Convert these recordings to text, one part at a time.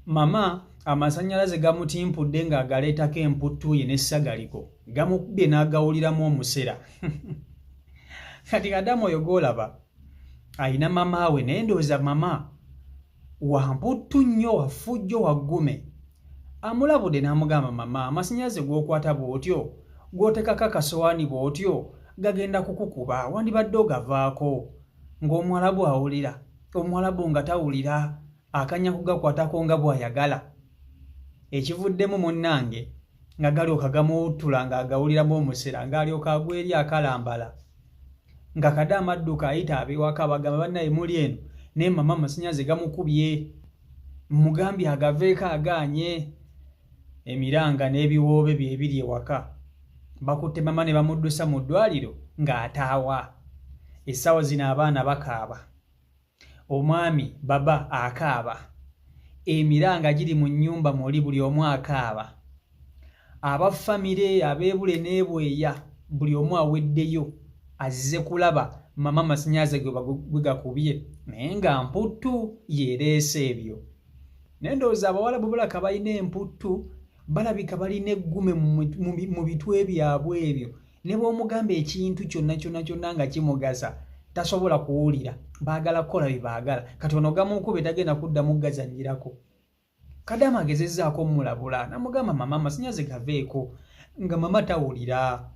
Mama amasannyalaze gamutimpudde ng'agaleetako emputtu ye n'essagaliko gamukubye n'agawuliramu omusera. Kati Kadamu oyo gw'olaba ayina mama we naye ndowooza mama wa mputtu nnyo wa ffujjo wa ggume. Amulabudde n'amugamba mama amasannyalaze gw'okwata bw'otyo gw'otekako akasowaani bw'otyo gagenda kukukuba wandibadde ogavaako. Ng'Omuwarabu awulira, Omuwarabu nga tawulira akanya kugakwatako nga bw'ayagala. Ekivuddemu munnange nga galyoka gamuwuttula ng'agawuliramu omusera ng'alyoka agwa eri akalambala. Nga Kadamu adduka ayita ab'ewaka bagamba bannaye muli eno naye mama amasannyalaze gamukubye. Mugambye agaveeko agaanye. Emiranga n'ebiwoobe bye ebiri ewaka bakutte mama ne bamuddusa mu ddwaliro ng'ataawa. Essaawa zino abaana bakaaba, omwami baba akaaba, emiranga giri mu nnyumba muli buli omu akaaba, abafamire abeebule n'ebweya buli omu aweddeyo azze kulaba mama amasannyalaze gwe gakubye naye nga mputtu yeereese ebyo. Naye ndowooza Abawarabu balaka balina emputtu balabika balina eggume mu bitwe byabwe ebyo. Ne bw'omugamba ekintu kyonna nga kimugasa tasobola kuwulira, baagala kukola bye baagala. Kati ono gamukube tagenda kuddamu gazannyirako. Kadamu agezezzaako omulabula n'amugamba mama amasannyalaze gaveeko nga mama tawulira.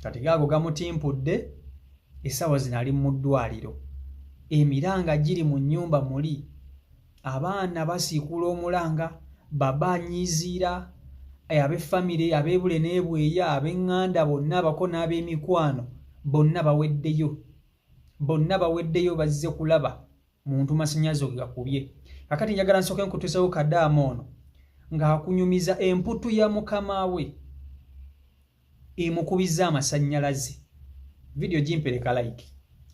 Kati gaago gamutimpudde, essaawa zino ali mu ddwaliro, emiranga giri mu nnyumba muli, abaana basiikula omulanga, baba anyiiziira, ab'effamire abeebule n'ebweya ab'eŋŋanda bonna abako n'ab'emikwano bonna baweddeyo bazze kulaba muntu masannyalaze ge gakubye. Kakati njagala nsooke nkutuusewo Kadamu ono ng'akunyumiza emputtu ya mukama we emukubizza amasannyalaze. Vidiyo gimpereka like,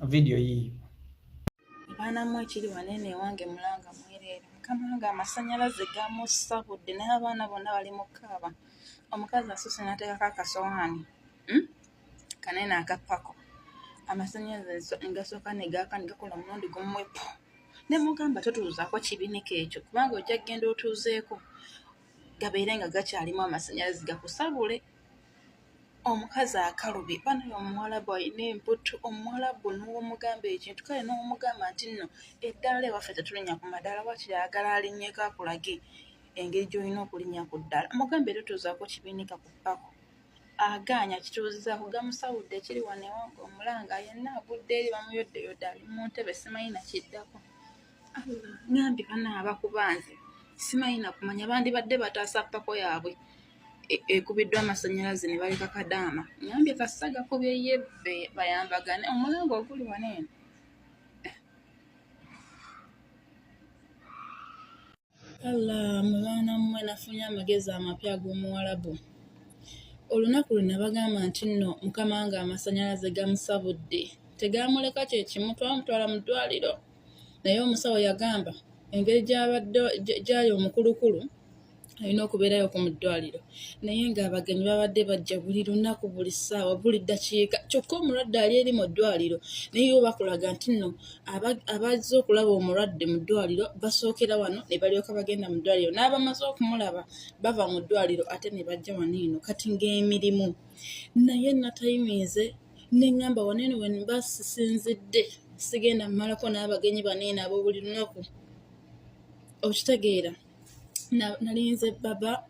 vidiyo yiiyo. Baana mmwe ekiri wanene ewange mulanga mwereere. Mukama wange amasannyalaze gamusabudde naye abaana bonna bali mu kkaaba. Omukazi asusse n'ateekako akasowaani kanene akappako. Amasannyalaze ngasooka ne gaaka ne gakola omulundi gumu wepo. Ne mugamba totuuzaako kibinika ekyo kubanga ojja kgenda otuuzeeko gabeere nga gakyalimu amasannyalaze gakusabule. Omukazi akalubye banaye Omuwarabu alina emputtu. Omuwarabu n'omugamba ekintu kale n'omugamba nti nno eddala ewaffe tetulinnya ku madaala wakiri ayagala alinnyeko akulage engeri gy'olina okulinnya ku ddala. Mugambe totuuzaako kibinika ku ppako. Agaanya kituuzizaako gamusawudde ekiri wano ewange omulanga yenna agudde eri bamuyodeyodde ali mu ntebe simanyi na kiddako. Ngambye bana abakubanze simanyi na kumanya bandibadde bataasa ppako yaabwe ekubiddwa amasannyalaze ne baleka Kadaama. Ngambye kasita gakubye ye bayambagane omulanga oguli wano eno. Mu baana mmwe nafunye amagezi amapya ag'Omuwarabu. Olunaku lwe nabagamba nti nno mukama wange amasannyalaze gamusabudde tegaamuleka kye kimu twamutwala mu ddwaliro naye omusawo yagamba engeri gy'ali omukulukulu alina okubeerayo ku mu ddwaliro naye ng'abagenyi babadde bajja buli lunaku buli ssaawa buli ddakiika kyokka omulwadde ali eri mu ddwaliro naye yo bakulaga nti nno abazze okulaba omulwadde mu ddwaliro basookera wano ne balyoka bagenda mu ddwaliro n'abamaze okumulaba bava mu ddwaliro ate ne bajja wano eno kati ng'emirimu. Naye natayimiize ne ŋŋamba wano eno we mba sisinzidde sigenda mmalako n'abagenyi baneeno abo buli lunaku. Okitegeera nalinze baba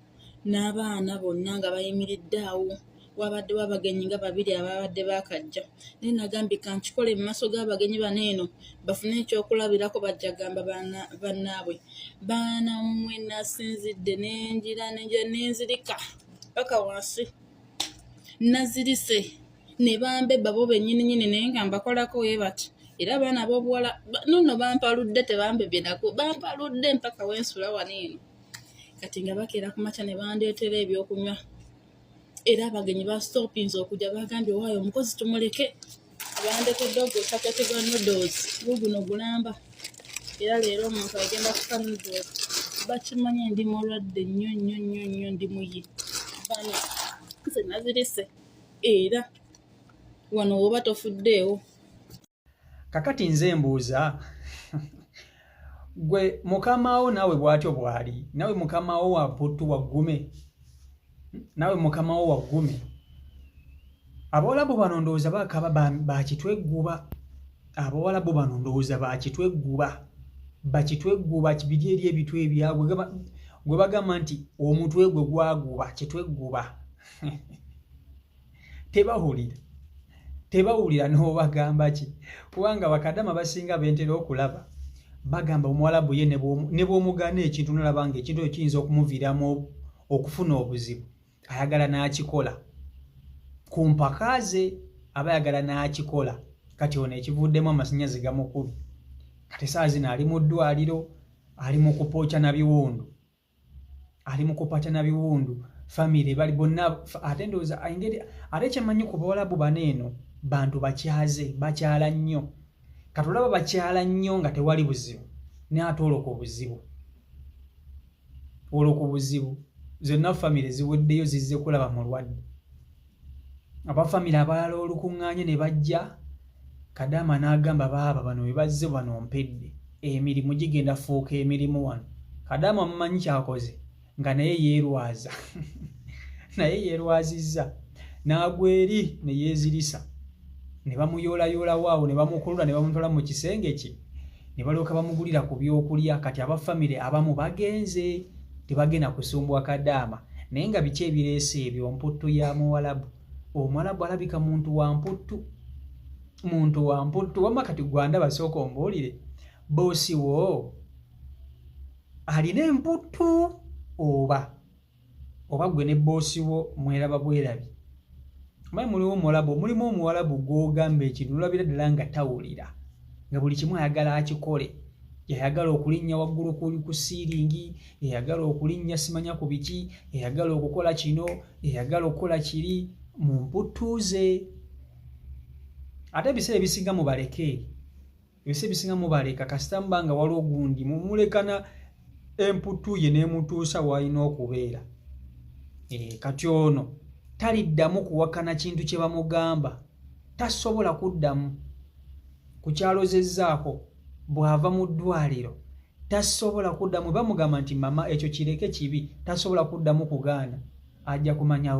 n'abaana bonna nga bayimiridde awo wabaddewo abagenyi nga babiri ababadde baakajja naye nagambye kankikole mu maaso g'abagenyi baneeno bafune ekyokulabirako bajja gamba bannaabwe. Baana mmwe nasinzidde nenzirika paka wansi nazirise ne bambebba bo bennyininyini naye nga mbakolako we bati era abaana ab'obuwala nonno bampaludde tebambebye nako bampaludde mpaka wensula wano eno. Kati nga bakeera ku makya ne bandeetera ebyokunywa era abagenyi bastoopinze okujja bagambye waayo omukozi tumuleke bandeetedde ogwo paketi gwa noodles guguno gulamba era leero omuntu agenda kufa noodles bakimanye ndi mulwadde nnyo ndi muyi bano nze nazirise era wano woba tofuddeewo. Kakati nze mbuuza gwe mukamawo nawe bwatyo bwali nawe mukamawo wa mputtu wagume nawe mukamawo wagume abawalabu bano ndowooza bakaba bakitwegguba abawalabu bano ndowooza bakitwegguba kibiri eri ebitwe ebyabwe gwe bagamba nti omutwe gwe gwaguba kitwegguba tebawulira n'obagamba ki kubanga bakadama basinga bentera okulaba bagamba omuwalabu ye ne bw'omugana ekintu nolaba nga ekintu ekiyinza okumuviiramu okufuna obuzibu ayagala n'akikola ku mpaka ze aba ayagala n'akikola kati ono ekivuddemu amasannyalaze gamukubye kati saa zino ali mu ddwaliro ali mu kupookya na biwundu famire bali bonna ate ndowooza ate kyemanyi ku bawalabu bano eno bantu bakyala nnyo kati olaba bakyala nnyo nga tewali buzibu ne ate olwo ku buzibu zonna famire ziweddeyo zizze kulaba mulwadde abafamire abalala olukuŋŋaanye ne bajja Kadaama n'agamba baaba bano bwe bazze bano mpedde emirimu gigenda fuuka emirimu wano Kadaama mumanyi kyakoze nga naye yeerwaza yeerwazizza n'agwa eri ne yeezirisa ne bamuyoolayoola waawo ne bamukulula ne bamutwala mu kisenge kye ne balyoka bamugulira ku byokulya kati abafamire abamu bagenze tebagenda kusumbwa Kadaama naye nga biki ebireese ebyo mputtu ya muwalabu omuwalabu alabika muntu wa mputtu wamma kati gwanda basooka ombuulire boosi wo alina emputtu oba gwe ne boosi wo mweraba bwerabi mayi mulimu omuwalabu gw'ogamba ekintu olabira ddala nga tawulira nga buli kimu ayagala akikole yayagala okulinnya waggulu ku siiringi yayagala okulinnya simanya ku biki yayagala okukola kino yayagala okukola kiri mu mputtuze ate ebiseera ebisinga mubaleka kasita muba nga waliwo gundi mumulekana emputtu ye n'emutuusa w'alina okubeera kati ono taliddamu kuwakana kintu kye bamugamba tasobola kuddamu ku kyalozezzaako bw'ava mu ddwaliro tasobola kuddamu bamugamba nti mama ekyo kireke kibi tasobola kuddamu kugaana ajja kumanya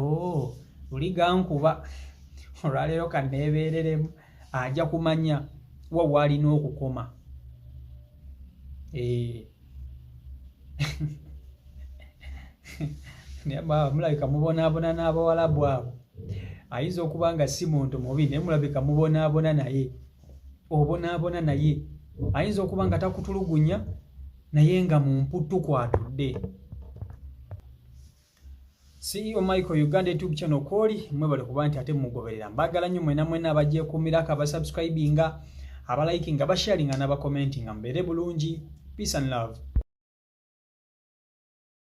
luli gankuba olwaleero kanneebeereremu ajja kumanya wa waalina okukoma mulabika mubonaabona n'abawalabu abo ayinza okuba nga si muntu mubi naye mulabika mubonaabona naye ayinza okuba nga takutulugunya naye nga mu mputtu kwatudde. CEO Michael Uganda YouTube channel kwoli mwebale kuba nti ate mugoberera mbagala nnyo mwena abagyekuumirako abasubscribinga abalikinga abasharinga n'abakomentinga mbeere bulungi. Peace and love.